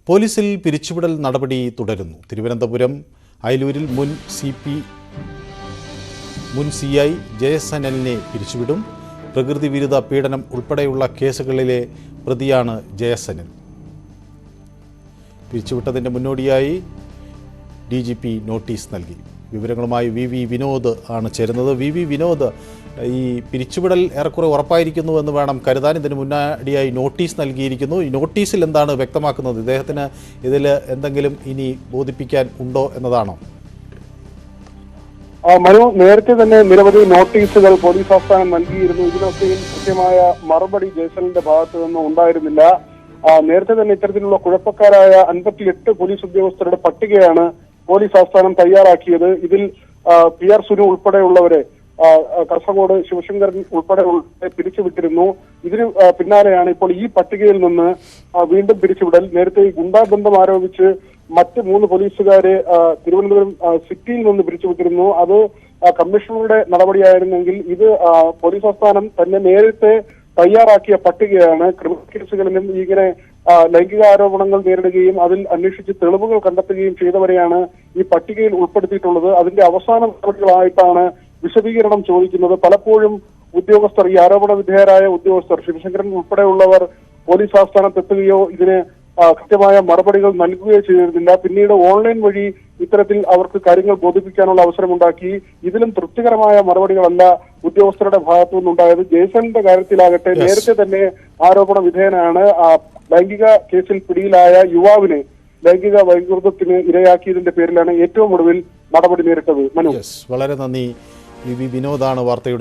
പോലീസിൽ പിരിച്ചുവിടൽ നടപടി തുടരുന്നു. തിരുവനന്തപുരം അയലൂരിൽ മുൻ CI ജയസനലിനെ പിരിച്ചുവിടും. പ്രകൃതി വിരുദ്ധ പീഡനം ഉൾപ്പെടെയുള്ള കേസുകളിലെ പ്രതിയാണ് ജയസനൽ. പിരിച്ചുവിട്ടതിൻ്റെ മുന്നോടിയായി DGP നോട്ടീസ് നൽകി. വിവരങ്ങളുമായി VV വിനോദ് ആണ് ചേരുന്നത്. VV വിനോദ്, ഈ പിരിച്ചുവിടൽ ഏറെക്കുറെ ഉറപ്പായിരിക്കുന്നു എന്ന് വേണം കരുതാൻ. ഇതിന് മുന്നോടിയായി നോട്ടീസ് നൽകിയിരിക്കുന്നു. ഈ നോട്ടീസിൽ എന്താണ് വ്യക്തമാക്കുന്നത്? ഇദ്ദേഹത്തിന് ഇതിൽ എന്തെങ്കിലും ഇനി ബോധിപ്പിക്കാൻ ഉണ്ടോ എന്നതാണോ? മനു, നേരത്തെ തന്നെ നിരവധി നോട്ടീസുകൾ പോലീസ് ആസ്ഥാനം നൽകിയിരുന്നു. ഇതിനൊക്കെയും കൃത്യമായ മറുപടി ജയസനലിന്റെ ഭാഗത്തു നിന്നും ഉണ്ടായിരുന്നില്ല. നേരത്തെ തന്നെ ഇത്തരത്തിലുള്ള കുഴപ്പക്കാരായ 58 പോലീസ് ഉദ്യോഗസ്ഥരുടെ പട്ടികയാണ് പോലീസ് ആസ്ഥാനം തയ്യാറാക്കിയത്. ഇതിൽ PR സുനു ഉൾപ്പെടെയുള്ളവരെ, കാസർഗോഡ് ശിവശങ്കരൻ ഉൾപ്പെടെയുള്ളവരെ പിരിച്ചുവിട്ടിരുന്നു. ഇതിന് പിന്നാലെയാണ് ഇപ്പോൾ ഈ പട്ടികയിൽ നിന്ന് വീണ്ടും പിരിച്ചുവിടൽ. നേരത്തെ ഈ ഗുണ്ടാബന്ധം ആരോപിച്ച് മറ്റ് 3 പോലീസുകാരെ തിരുവനന്തപുരം സിറ്റിയിൽ നിന്ന് പിരിച്ചുവിട്ടിരുന്നു. അത് കമ്മീഷണറുടെ നടപടിയായിരുന്നെങ്കിൽ ഇത് പോലീസ് ആസ്ഥാനം തന്നെ നേരത്തെ തയ്യാറാക്കിയ പട്ടികയാണ്. ക്രിമിനൽ കേസുകളിലും ഇങ്ങനെ ലൈംഗിക ആരോപണങ്ങൾ നേരിടുകയും അതിൽ അന്വേഷിച്ച് തെളിവുകൾ കണ്ടെത്തുകയും ചെയ്തവരെയാണ് ഈ പട്ടികയിൽ ഉൾപ്പെടുത്തിയിട്ടുള്ളത്. അതിന്റെ അവസാന നടപടികളായിട്ടാണ് വിശദീകരണം ചോദിക്കുന്നത്. പലപ്പോഴും ഉദ്യോഗസ്ഥർ, ഈ ആരോപണ വിധേയരായ ഉദ്യോഗസ്ഥർ, ശിവശങ്കരൻ ഉൾപ്പെടെയുള്ളവർ പോലീസ് ആസ്ഥാനത്തെത്തുകയോ ഇതിന് കൃത്യമായ മറുപടികൾ നൽകുകയോ ചെയ്തിരുന്നില്ല. പിന്നീട് ഓൺലൈൻ വഴി ഇത്തരത്തിൽ അവർക്ക് കാര്യങ്ങൾ ബോധിപ്പിക്കാനുള്ള അവസരമുണ്ടാക്കി. ഇതിലും തൃപ്തികരമായ മറുപടികളല്ല ഉദ്യോഗസ്ഥരുടെ ഭാഗത്തു നിന്നുണ്ടായത്. ജയസനലിന്റെ കാര്യത്തിലാകട്ടെ നേരത്തെ തന്നെ ആരോപണ വിധേയനാണ്. ലൈംഗിക കേസിൽ പിടിയിലായ യുവാവിനെ ലൈംഗിക വൈകൃതത്തിന് ഇരയാക്കിയതിന്റെ പേരിലാണ് ഏറ്റവും ഒടുവിൽ നടപടി നേരിട്ടത്. മനു, വളരെ നന്ദി. VV വിനോദാണ് വാർത്തയുടെ